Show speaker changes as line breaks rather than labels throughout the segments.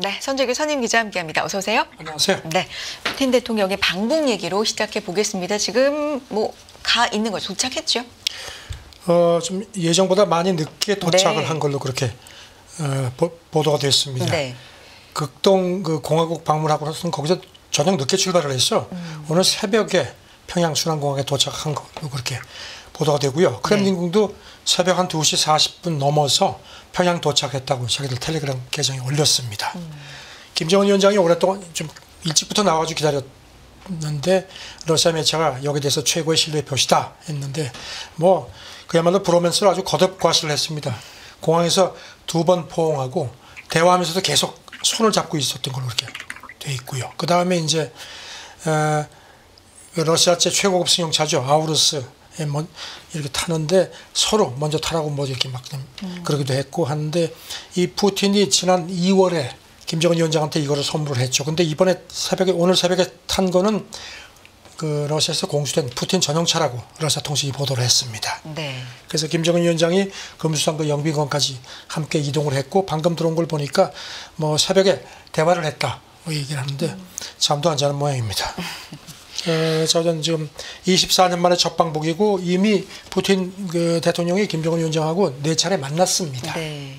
네, 선재규 선임 기자 함께합니다. 어서 오세요.
안녕하세요.
네, 푸틴 대통령의 방북 얘기로 시작해 보겠습니다. 지금 뭐 가 있는 거죠? 도착했죠?
좀 예정보다 많이 늦게 도착을
네.
한 걸로 그렇게 보도가 됐습니다.
네.
극동 그 공화국 방문하고서는 거기서 저녁 늦게 출발을 했어. 오늘 새벽에 평양 순환공항에 도착한 걸로 그렇게 보도가 되고요. 크렘린궁도 새벽 한 2시 40분 넘어서 평양 도착했다고 자기들 텔레그램 계정에 올렸습니다. 김정은 위원장이 오랫동안 좀 일찍부터 나와가지고 기다렸는데 러시아 매체가 여기에 대해서 최고의 신뢰의 표시다 했는데 뭐 그야말로 브로맨스를 아주 거듭과시를 했습니다. 공항에서 2번 포옹하고 대화하면서도 계속 손을 잡고 있었던 걸로 그렇게 돼 있고요. 그 다음에 이제 러시아제 최고급 승용차죠. 아우루스 이렇게 타는데 서로 먼저 타라고 뭐 이렇게 막 그러기도 했고 하는데 이 푸틴이 지난 2월에 김정은 위원장한테 이거를 선물을 했죠. 근데 이번에 오늘 새벽에 탄 거는 그 러시아에서 공수된 푸틴 전용차라고 러시아 통신이 보도를 했습니다.
네.
그래서 김정은 위원장이 금수산 그 영빈관까지 함께 이동을 했고 방금 들어온 걸 보니까 뭐 새벽에 대화를 했다 뭐 얘기를 하는데 잠도 안 자는 모양입니다. 저는 지금 24년 만에 첫 방북이고 이미 푸틴 그 대통령이 김정은 위원장하고 4차례 만났습니다.
네.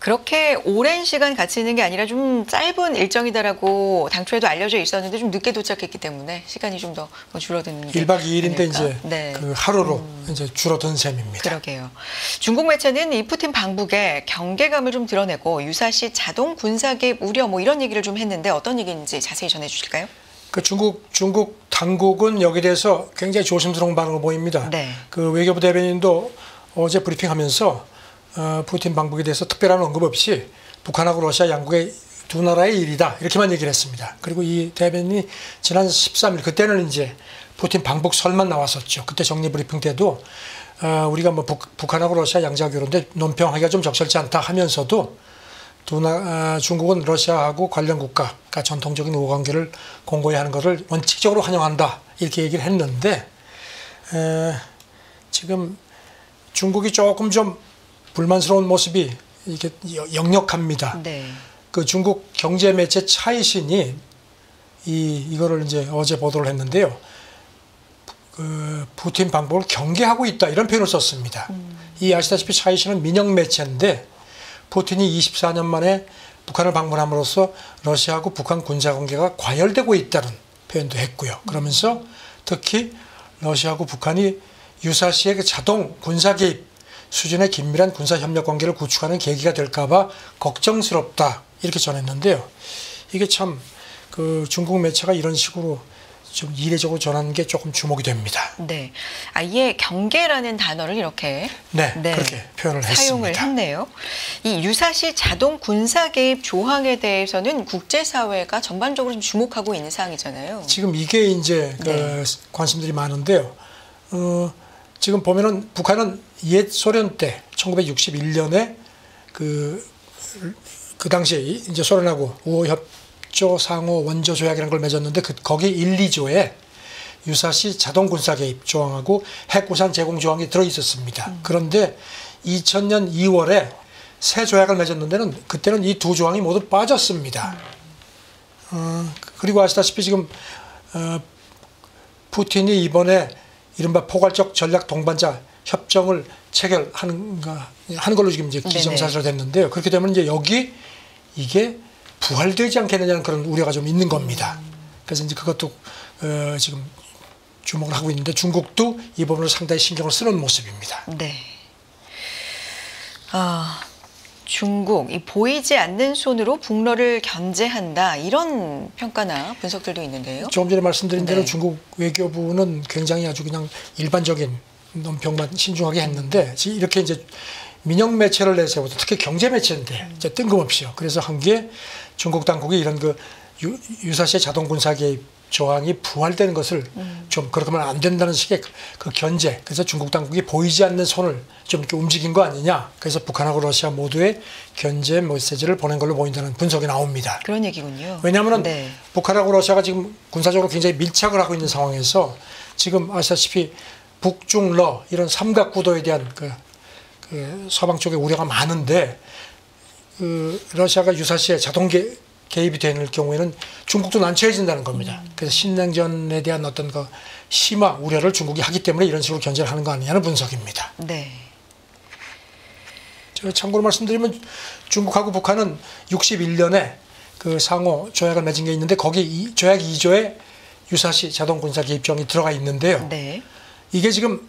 그렇게 오랜 시간 같이 있는 게 아니라 좀 짧은 일정이다라고 당초에도 알려져 있었는데 좀 늦게 도착했기 때문에 시간이 좀 더 줄어드는 게
1박 2일인데
아닐까?
이제
네.
그 하루로 이제 줄어든 셈입니다.
그러게요. 중국 매체는 이 푸틴 방북에 경계감을 좀 드러내고 유사시 자동 군사 개입 우려 뭐 이런 얘기를 좀 했는데 어떤 얘기인지 자세히 전해 주실까요?
그 중국 당국은 여기에 대해서 굉장히 조심스러운 반응을 보입니다.
네.
그 외교부 대변인도 어제 브리핑하면서 푸틴 방북에 대해서 특별한 언급 없이 북한하고 러시아 양국의 두 나라의 일이다 이렇게만 얘기를 했습니다. 그리고 이 대변인이 지난 13일 그때는 이제 푸틴 방북 설만 나왔었죠. 그때 정례 브리핑 때도 우리가 뭐 북한하고 러시아 양자 교류인데 논평하기가 좀 적절치 않다 하면서도 중국은 러시아하고 관련 국가가 전통적인 우호관계를 공고히 하는 것을 원칙적으로 환영한다 이렇게 얘기를 했는데 지금 중국이 조금 좀 불만스러운 모습이 이렇게 역력합니다.
네.
그 중국 경제 매체 차이신이 이거를 이제 어제 보도를 했는데요. 그 푸틴 방북을 경계하고 있다 이런 표현을 썼습니다. 이 아시다시피 차이신은 민영 매체인데 푸틴이 24년 만에 북한을 방문함으로써 러시아하고 북한 군사관계가 과열되고 있다는 표현도 했고요. 그러면서 특히 러시아하고 북한이 유사시의 그 자동 군사 개입 수준의 긴밀한 군사협력 관계를 구축하는 계기가 될까 봐 걱정스럽다 이렇게 전했는데요. 이게 참 그 중국 매체가 이런 식으로 좀 이례적으로 전하는 게 조금 주목이 됩니다.
네, 아예 경계라는 단어를 이렇게
그렇게 표현을
사용을
했습니다.
했네요. 이 유사시 자동 군사 개입 조항에 대해서는 국제사회가 전반적으로 좀 주목하고 있는 사항이잖아요.
지금 이게 이제 관심들이 많은데요. 지금 보면은 북한은 옛 소련 때 1961년에 그 당시에 이제 소련하고 우호협조 상호 원조 조약이라는 걸 맺었는데 거기 1, 2조에 유사시 자동 군사 개입 조항하고 핵우산 제공 조항이 들어 있었습니다. 그런데 2000년 2월에 새 조약을 맺었는데는 그때는 이 두 조항이 모두 빠졌습니다. 그리고 아시다시피 지금 푸틴이 이번에 이른바 포괄적 전략 동반자 협정을 체결하는 걸로 지금 이제 기정사실화 됐는데요. 그렇게 되면 이제 이게 부활되지 않겠느냐는 그런 우려가 좀 있는 겁니다. 그래서 이제 그것도 지금 주목을 하고 있는데 중국도 이 부분을 상당히 신경을 쓰는 모습입니다.
네. 중국 이 보이지 않는 손으로 북러를 견제한다 이런 평가나 분석들도 있는데요.
조금 전에 말씀드린 대로 중국 외교부는 굉장히 아주 그냥 일반적인 논평만 신중하게 했는데 이렇게 이제 민영 매체를 내세워서 특히 경제 매체인데 이제 뜬금없이요. 그래서 한 게 중국 당국이 이런 그 유사시의 자동 군사 개입 조항이 부활되는 것을 좀 그렇게 하면 안 된다는 식의 그 견제. 그래서 중국 당국이 보이지 않는 손을 좀 이렇게 움직인 거 아니냐. 그래서 북한하고 러시아 모두의 견제 메시지를 보낸 걸로 보인다는 분석이 나옵니다.
그런 얘기군요.
왜냐하면 북한하고 러시아가 지금 군사적으로 굉장히 밀착을 하고 있는 상황에서 지금 아시다시피 북중러 이런 삼각구도에 대한 그 서방 쪽의 우려가 많은데 러시아가 유사시에 자동 개입이 되는 경우에는 중국도 난처해진다는 겁니다. 그래서 신냉전에 대한 어떤 그 심화 우려를 중국이 하기 때문에 이런 식으로 견제를 하는 거 아니냐는 분석입니다.
네.
제가 참고로 말씀드리면 중국하고 북한은 61년에 그 상호 조약을 맺은 게 있는데 거기 조약 2조에 유사시 자동 군사 개입정이 들어가 있는데요.
네.
이게 지금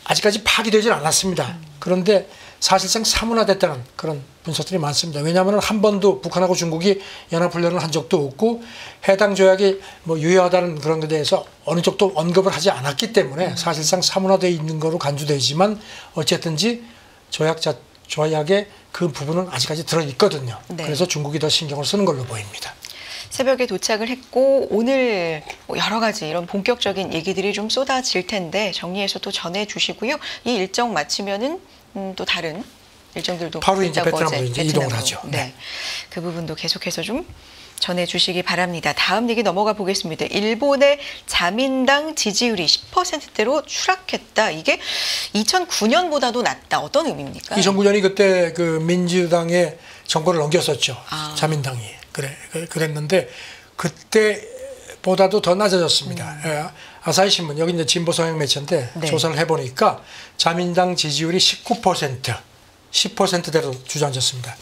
아직까지 파기되질 않았습니다. 그런데 사실상 사문화됐다는 그런 분석들이 많습니다. 왜냐하면 한 번도 북한하고 중국이 연합훈련을 한 적도 없고 해당 조약이 뭐 유효하다는 그런 것에 대해서 어느 쪽도 언급을 하지 않았기 때문에 사실상 사문화되어 있는 거로 간주되지만 어쨌든지 조약의 그 부분은 아직까지 들어있거든요.
네.
그래서 중국이 더 신경을 쓰는 걸로 보입니다.
새벽에 도착을 했고 오늘 여러 가지 이런 본격적인 얘기들이 좀 쏟아질 텐데 정리해서 또 전해주시고요. 이 일정 마치면은 또 다른 일정들도
바로 이제
있다고
베트남으로 이제 이동을 하죠.
네. 그 부분도 계속해서 좀 전해주시기 바랍니다. 다음 얘기 넘어가 보겠습니다. 일본의 자민당 지지율이 10%대로 추락했다. 이게 2009년보다도 낮다. 어떤 의미입니까?
2009년이 그때 그 민주당의 정권을 넘겼었죠.
아.
자민당이. 그랬는데 그때보다도 더 낮아졌습니다. 예, 아사히 신문 여기 이제 진보 성향 매체인데
네.
조사를 해보니까 자민당 지지율이 19%, 10%대로 주저앉았습니다.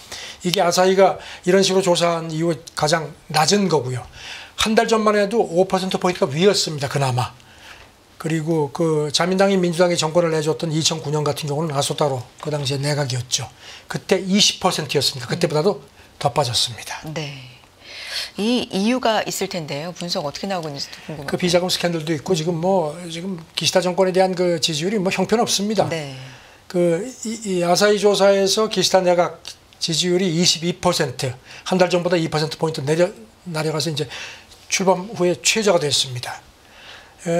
이게 아사히가 이런 식으로 조사한 이후 가장 낮은 거고요. 한 달 전만 해도 5%포인트가 위였습니다. 그나마. 그리고 그 자민당이 민주당이 정권을 내줬던 2009년 같은 경우는 아소타로 그 당시에 내각이었죠. 그때 20%였습니다. 그때보다도 더 빠졌습니다.
네. 이 이유가 있을 텐데요. 분석 어떻게 나오고 있는지도 궁금합니다.
그 비자금 스캔들도 있고 지금 기시다 정권에 대한 그 지지율이 뭐 형편없습니다.
네.
이 아사히 조사에서 기시다 내각 지지율이 22%, 한 달 전보다 2%포인트 내려가서 이제 출범 후에 최저가 됐습니다.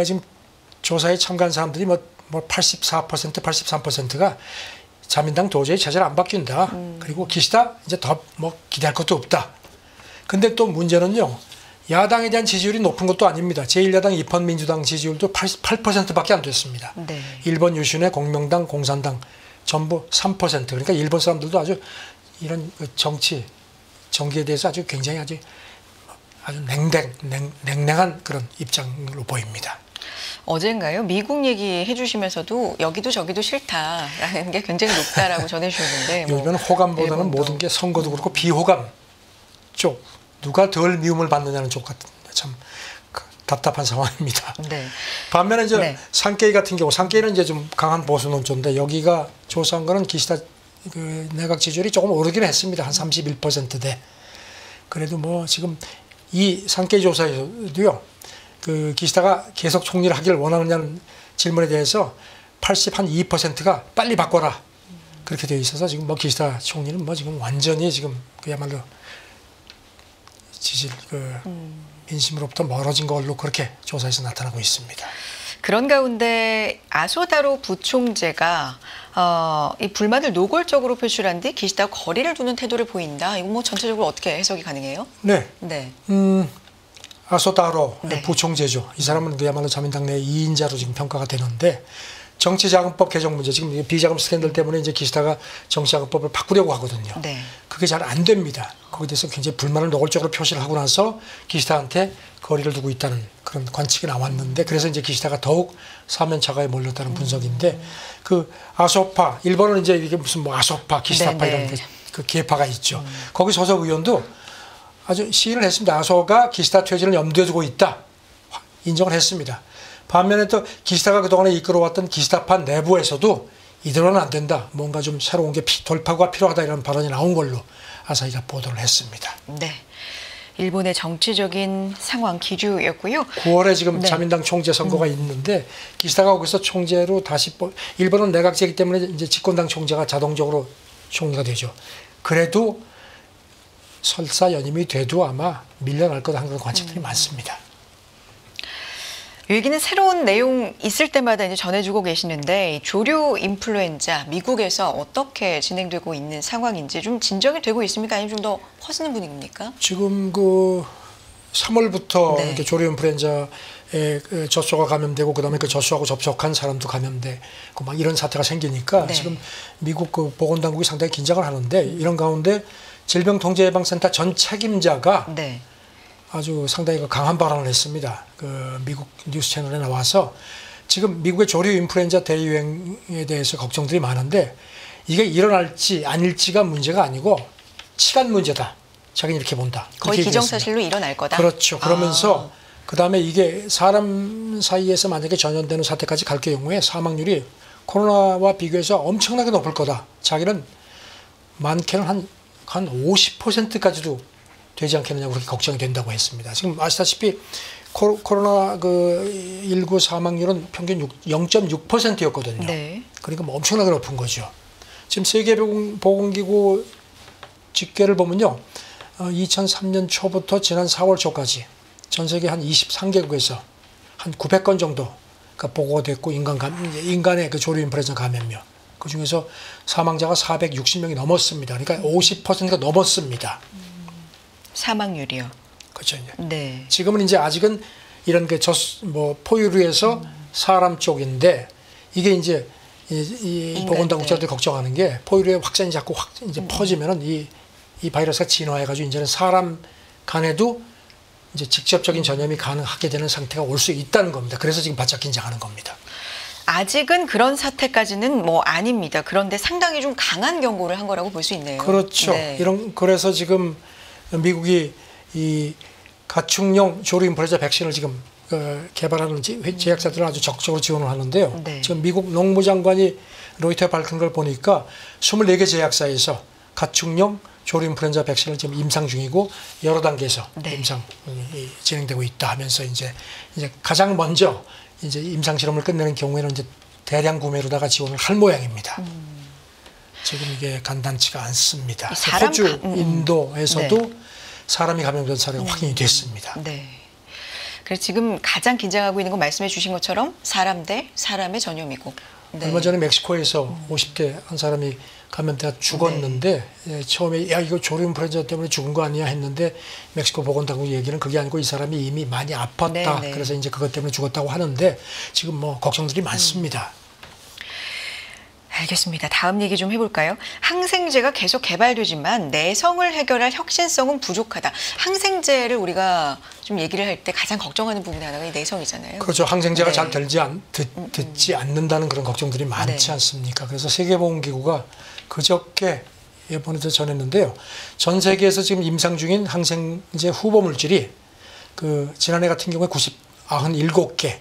지금 조사에 참가한 사람들이 뭐 84%, 83%가 자민당 도저히 체제를 안 바뀐다. 그리고 기시다 이제 더 뭐 기대할 것도 없다. 근데 또 문제는요. 야당에 대한 지지율이 높은 것도 아닙니다. 제1야당 입헌민주당 지지율도 88%밖에 안 됐습니다.
네.
일본 유신의 공명당, 공산당 전부 3%. 그러니까 일본 사람들도 아주 이런 정기에 대해서 아주 굉장히 아주 냉랭한 그런 입장으로 보입니다.
어젠가요? 미국 얘기해 주시면서도 여기도 저기도 싫다라는 게 굉장히 높다라고 전해주셨는데
요즘에는 호감보다는
일본도.
모든 게 선거도 그렇고 비호감 쪽 누가 덜 미움을 받느냐는 쪽 같은 참 답답한 상황입니다.
네.
반면에 이제
네.
산케이 같은 경우 산케이는 이제 좀 강한 보수 논조인데 여기가 조사한 거는 기시다 그 내각 지지율이 조금 오르긴 했습니다. 한 31%대. 그래도 뭐 지금 이 산케이 조사에서도요. 그 기시다가 계속 총리를 하기를 원하느냐는 질문에 대해서 82%가 빨리 바꿔라. 그렇게 되어 있어서 지금 뭐 기시다 총리는 뭐 지금 완전히 지금 그야말로 민심으로부터 멀어진 걸로 그렇게 조사에서 나타나고 있습니다.
그런 가운데 아소다로 부총재가 이 불만을 노골적으로 표출한 뒤 기시다와 거리를 두는 태도를 보인다. 이거 뭐 전체적으로 어떻게 해석이 가능해요?
네.
네.
아소다로
네.
부총재죠. 이 사람은 그야말로 자민당 내 2인자로 지금 평가가 되는데 정치자금법 개정 문제 지금 비자금 스캔들 때문에 이제 기시다가 정치자금법을 바꾸려고 하거든요.
네.
그게 잘 안 됩니다. 거기에 대해서 굉장히 불만을 노골적으로 표시를 하고 나서 기시다한테 거리를 두고 있다는 그런 관측이 나왔는데 그래서 이제 기시다가 더욱 사면차가에 몰렸다는 분석인데 그 아소파 일본은 이제 이게 무슨 뭐 아소파 기시다파
네네.
이런 그 계파가 있죠. 거기 소속 의원도 아주 시인을 했습니다. 아소가 기시다 퇴진을 염두에 두고 있다. 인정을 했습니다. 반면에 또 기시다가 그동안에 이끌어왔던 기시다파 내부에서도 이대로는 안 된다. 뭔가 좀 새로운 게 돌파구가 필요하다 이런 발언이 나온 걸로 아사히가 보도를 했습니다.
네. 일본의 정치적인 상황 기류였고요.
9월에 지금
네.
자민당 총재 선거가 있는데 기시다가 거기서 총재로 다시 일본은 내각제이기 때문에 이제 집권당 총재가 자동적으로 총리가 되죠. 그래도 설사 연임이 돼도 아마 밀려날 거다 하는 관측들이 많습니다.
여기는 새로운 내용 있을 때마다 이제 전해주고 계시는데 조류 인플루엔자 미국에서 어떻게 진행되고 있는 상황인지 좀 진정이 되고 있습니까? 아니면 좀 더 퍼지는 분위기입니까?
지금 그 3월부터
네.
이렇게 조류 인플루엔자에 그 젖소가 감염되고 그다음에 그 젖소하고 접촉한 사람도 감염되고 막 이런 사태가 생기니까
네.
지금 미국 그 보건당국이 상당히 긴장을 하는데 이런 가운데 질병통제예방센터 전 책임자가
네.
아주 상당히 그 강한 발언을 했습니다. 그 미국 뉴스 채널에 나와서 지금 미국의 조류 인플루엔자 대유행에 대해서 걱정들이 많은데 이게 일어날지 아닐지가 문제가 아니고 시간 문제다. 자기는 이렇게 본다.
거의
그렇게
기정사실로 일어날 거다.
그렇죠. 그러면서 그다음에 이게 사람 사이에서 만약에 전염되는 사태까지 갈 경우에 사망률이 코로나와 비교해서 엄청나게 높을 거다. 자기는 많게는 한 50%까지도 되지 않겠느냐 그렇게 걱정이 된다고 했습니다. 지금 아시다시피 코로나 그 19 사망률은 평균 0.6%였거든요.
네.
그러니까 뭐 엄청나게 높은 거죠. 지금 세계보건기구 집계를 보면요. 2003년 초부터 지난 4월 초까지 전 세계 한 23개국에서 한 900건 정도가 보고됐고 인간의 그 조류 인플루엔자 감염료 그 중에서 사망자가 460명이 넘었습니다. 그러니까 50%가 넘었습니다.
사망률이요.
그렇죠.
네.
지금은 이제 아직은 이런 그 포유류에서 사람 쪽인데 이게 이제 이 보건당국자들이 걱정하는 게 포유류의 확산이 자꾸 이제 퍼지면은 이 바이러스가 진화해가지고 이제는 사람 간에도 이제 직접적인 전염이 가능하게 되는 상태가 올 수 있다는 겁니다. 그래서 지금 바짝 긴장하는 겁니다.
아직은 그런 사태까지는 뭐 아닙니다. 그런데 상당히 좀 강한 경고를 한 거라고 볼 수 있네요.
그렇죠.
네.
그래서 지금 미국이 이 가축용 조류 인플루엔자 백신을 지금 개발하는 제약사들은 아주 적극적으로 지원을 하는데요.
네.
지금 미국 농무장관이 로이터에 밝힌 걸 보니까 24개 제약사에서 가축용 조류 인플루엔자 백신을 지금 임상 중이고 여러 단계에서
네.
임상이 진행되고 있다 하면서 이제 가장 먼저 이제 임상 실험을 끝내는 경우에는 이제 대량 구매로다가 지원을 할 모양입니다. 지금 이게 간단치가 않습니다. 호주, 인도에서도
네.
사람이 감염된 사례가 확인이 됐습니다.
네. 그래서 지금 가장 긴장하고 있는 건 말씀해 주신 것처럼 사람 대 사람의 전염이고. 네.
얼마 전에 멕시코에서 50대 한 사람이 감염돼서 죽었는데 처음에 야 이거 조류 인플루엔자 때문에 죽은 거 아니야 했는데 멕시코 보건당국 얘기는 그게 아니고 이 사람이 이미 많이 아팠다.
네.
그래서 이제 그것 때문에 죽었다고 하는데 지금 뭐 걱정들이 많습니다.
알겠습니다. 다음 얘기 좀 해볼까요? 항생제가 계속 개발되지만 내성을 해결할 혁신성은 부족하다. 항생제를 우리가 좀 얘기를 할 때 가장 걱정하는 부분이 하나가 이 내성이잖아요.
그렇죠. 항생제가
네.
잘 듣지 않는다는 그런 걱정들이 많지
네.
않습니까? 그래서 세계보건기구가 그저께 이번에도 전했는데요. 전 세계에서 지금 임상 중인 항생제 후보 물질이 그 지난해 같은 경우에 97개,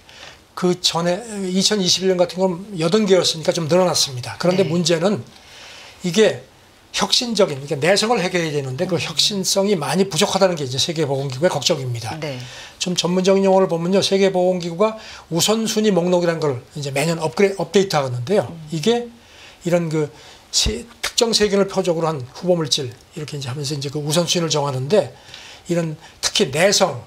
그 전에 2021년 같은 경우는 80개였으니까 좀 늘어났습니다. 그런데
네.
문제는 이게 혁신적인, 그러니까 내성을 해결해야 되는데 그 혁신성이 많이 부족하다는 게 이제 세계보건기구의 걱정입니다.
네.
좀 전문적인 용어를 보면요, 세계보건기구가 우선순위 목록이라는 걸 이제 매년 업데이트 하는데요. 이게 이런 그 특정 세균을 표적으로 한 후보 물질 이렇게 이제 하면서 이제 그 우선순위를 정하는데 이런 특히 내성을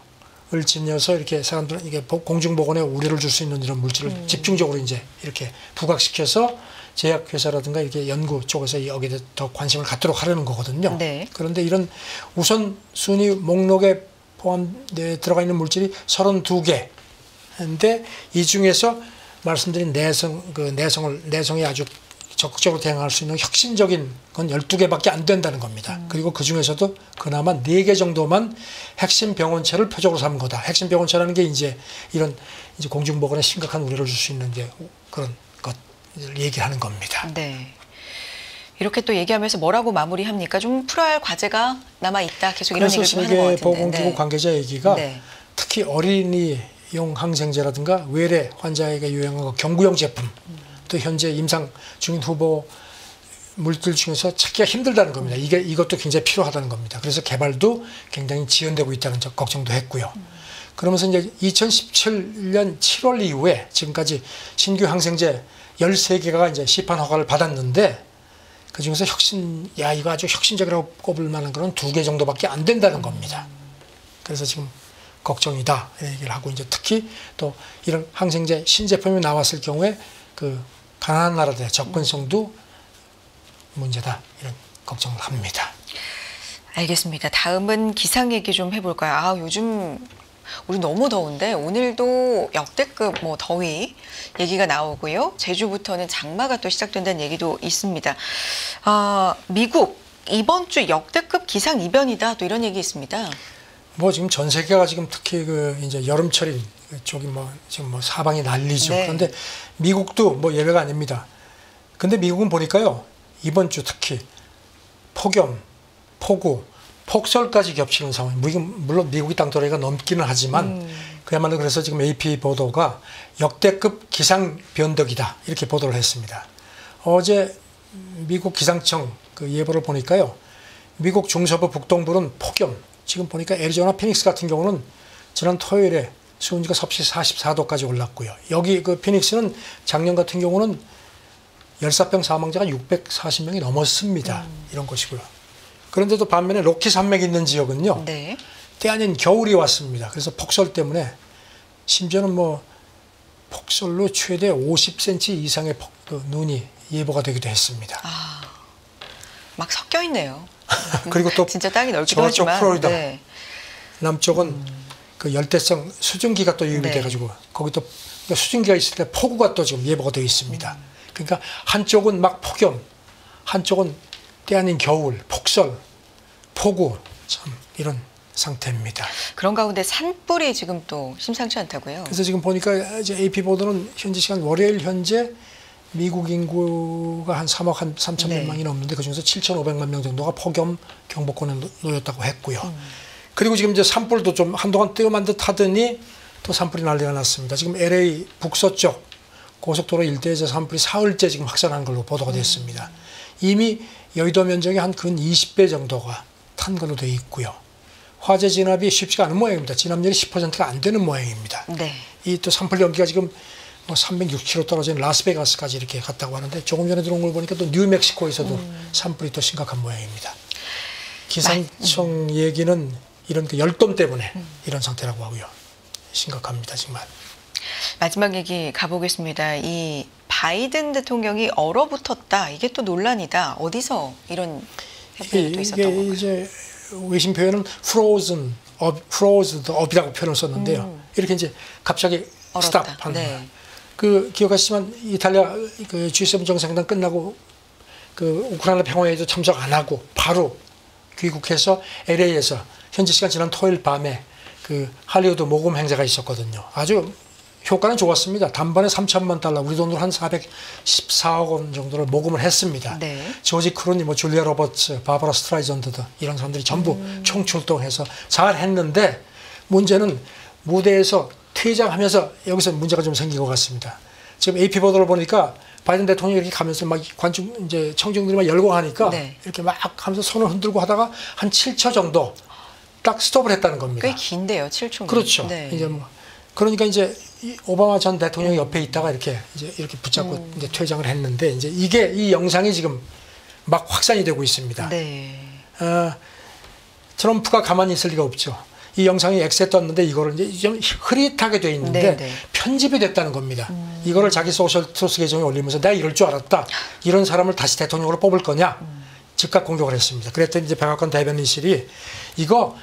지녀서 이렇게 사람들 이게 공중보건에 우려를 줄 수 있는 이런 물질을 집중적으로 이제 이렇게 부각시켜서 제약회사라든가 이렇게 연구 쪽에서 여기에 더 관심을 갖도록 하려는 거거든요.
네.
그런데 이런 우선순위 목록에 포함되어 들어가 있는 물질이 32개인데 이 중에서 말씀드린 내성이 아주 적극적으로 대응할 수 있는 혁신적인 건 12개밖에 안 된다는 겁니다. 그리고 그 중에서도 그나마 4개 정도만 핵심 병원체를 표적으로 삼은 거다. 핵심 병원체라는 게 이제 이런 이제 공중보건에 심각한 우려를 줄 수 있는 게 그런 것을 얘기하는 겁니다.
네. 이렇게 또 얘기하면서 뭐라고 마무리합니까? 좀 풀어야 할 과제가 남아 있다. 계속 이런 얘기를 좀 하는 것 같은데.
세계보건기구
네.
관계자 얘기가
네.
특히 어린이용 항생제라든가 외래 환자에게 유행하고 경구용 제품 또 현재 임상 중인 후보 물질 중에서 찾기가 힘들다는 겁니다. 이것도 굉장히 필요하다는 겁니다. 그래서 개발도 굉장히 지연되고 있다는 걱정도 했고요. 그러면서 이제 2017년 7월 이후에 지금까지 신규 항생제 13개가 이제 시판 허가를 받았는데 그 중에서 이거 아주 혁신적이라고 꼽을 만한 건 2개 정도밖에 안 된다는 겁니다. 그래서 지금 걱정이다 이런 얘기를 하고 이제 특히 또 이런 항생제 신제품이 나왔을 경우에 그 가난한 나라들의 접근성도 문제다 이런 걱정을 합니다.
알겠습니다. 다음은 기상 얘기 좀 해볼까요? 요즘 우리 너무 더운데 오늘도 역대급 뭐 더위 얘기가 나오고요. 제주부터는 장마가 또 시작된다는 얘기도 있습니다. 미국 이번 주 역대급 기상 이변이다 또 이런 얘기 있습니다.
뭐 지금 전 세계가 지금 특히 그 이제 여름철인 쪽이 뭐 지금 뭐 사방이 난리죠.
네.
그런데 미국도 뭐 예외가 아닙니다. 근데 미국은 보니까요 이번 주 특히 폭염, 폭우, 폭설까지 겹치는 상황. 물론 미국이 땅덩어리가 넘기는 하지만 그야말로 그래서 지금 AP 보도가 역대급 기상 변덕이다 이렇게 보도를 했습니다. 어제 미국 기상청 그 예보를 보니까요 미국 중서부 북동부는 폭염. 지금 보니까 애리조나 피닉스 같은 경우는 지난 토요일에 수온지가 섭씨 44도까지 올랐고요. 여기 그 피닉스는 작년 같은 경우는 열사병 사망자가 640명이 넘었습니다. 이런 것이고요. 그런데도 반면에 로키 산맥이 있는 지역은요.
네.
때 아닌 겨울이 왔습니다. 그래서 폭설 때문에 심지어는 뭐 폭설로 최대 50cm 이상의 눈이 예보가 되기도 했습니다.
막 섞여 있네요.
그리고 또
진짜 땅이 넓기도
저쪽
하지만
플로리다
네.
남쪽은 그 열대성 수증기가 또 유입이
네.
돼가지고 거기 또 수증기가 있을 때 폭우가 또 지금 예보가 되어 있습니다. 그러니까 한쪽은 막 폭염, 한쪽은 때 아닌 겨울, 폭설, 폭우 참 이런 상태입니다.
그런 가운데 산불이 지금 또 심상치 않다고요.
그래서 지금 보니까 이제 AP 보도는 현지 시간 월요일 현재 미국 인구가 한 3억 한 3천
네.
명이 넘는데 그중에서 7,500만 명 정도가 폭염 경보권에 놓였다고 했고요. 그리고 지금 이제 산불도 좀 한동안 뜸한 듯 하더니 또 산불이 난리가 났습니다. 지금 LA 북서쪽 고속도로 일대에서 산불이 사흘째 지금 확산한 걸로 보도가 됐습니다. 이미 여의도 면적의 한 근 20배 정도가 탄 걸로 되어 있고요. 화재 진압이 쉽지가 않은 모양입니다. 진압률이 10%가 안 되는 모양입니다.
네.
이 또 산불 연기가 지금 뭐 360km 떨어진 라스베가스까지 이렇게 갔다고 하는데 조금 전에 들어온 걸 보니까 또 뉴멕시코에서도 산불이 또 심각한 모양입니다. 기상청 얘기는 이런 그 열돔 때문에 이런 상태라고 하고요. 심각합니다, 정말.
마지막 얘기 가보겠습니다. 이 바이든 대통령이 얼어붙었다. 이게 또 논란이다. 어디서 이런 협회가 또 있었던
이게
건가요?
이제 외신 표현은 frozen up이라고 표현을 썼는데요. 이렇게 이제 갑자기
얼었다.
stop 하는
네.
거예요. 그 기억하시지만 이탈리아 그 G7 정상회담 끝나고 그 우크라이나 평화회의도 참석 안 하고 바로 귀국해서 LA에서 현지 시간 지난 토요일 밤에 그 할리우드 모금 행사가 있었거든요. 아주 효과는 좋았습니다. 단번에 3천만 달러, 우리 돈으로 한 414억 원 정도를 모금을 했습니다.
네.
조지 크루니, 뭐 줄리아 로버츠, 바바라 스트라이전드 등 이런 사람들이 전부 총출동해서 잘 했는데 문제는 무대에서 퇴장하면서 여기서 문제가 좀 생긴 것 같습니다. 지금 AP 보도를 보니까 바이든 대통령이 이렇게 가면서 막 관중 이제 청중들이 막 열광하니까
네.
이렇게 막 하면서 손을 흔들고 하다가 한 7초 정도 딱 스톱을 했다는 겁니다.
꽤 긴데요, 7초.
그렇죠.
네.
이제 뭐 그러니까 이제 이 오바마 전 대통령이 옆에 있다가 이렇게 붙잡고 이제 퇴장을 했는데 이제 이게 이 영상이 지금 막 확산이 되고 있습니다.
네.
트럼프가 가만히 있을 리가 없죠. 이 영상이 X에 떴는데 이거를 이제 좀 흐릿하게 돼 있는데
네.
편집이 됐다는 겁니다. 이거를 자기 소셜 트루스 계정에 올리면서 내가 이럴 줄 알았다. 이런 사람을 다시 대통령으로 뽑을 거냐. 즉각 공격을 했습니다. 그랬더니 이제 백악관 대변인실이 이거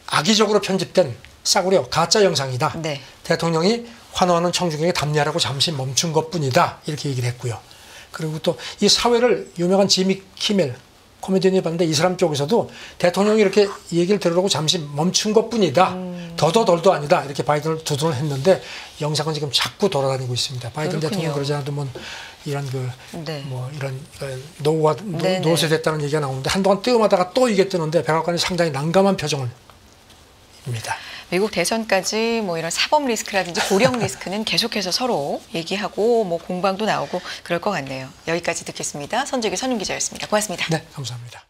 악의적으로 편집된 싸구려 가짜 영상이다.
네.
대통령이 환호하는 청중에게 답례하라고 잠시 멈춘 것뿐이다. 이렇게 얘기를 했고요. 그리고 또 이 사회를 유명한 지미 키멜 코미디언이 봤는데 이 사람 쪽에서도 대통령이 이렇게 얘기를 들으려고 잠시 멈춘 것뿐이다. 더도 덜도 아니다. 이렇게 바이든을 두둔을 했는데 영상은 지금 자꾸 돌아다니고 있습니다. 바이든
그렇군요.
대통령 그러지 않아도 뭐 이런
네.
뭐 이런 노후가
네네.
노쇠됐다는 얘기가 나오는데 한동안 뜨음하다가 또 이게 뜨는데 백악관이 상당히 난감한 표정입니다.
미국 대선까지 뭐 이런 사법 리스크라든지 고령 리스크는 계속해서 서로 얘기하고 뭐 공방도 나오고 그럴 것 같네요. 여기까지 듣겠습니다. 선재기 선임 기자였습니다. 고맙습니다.
네, 감사합니다.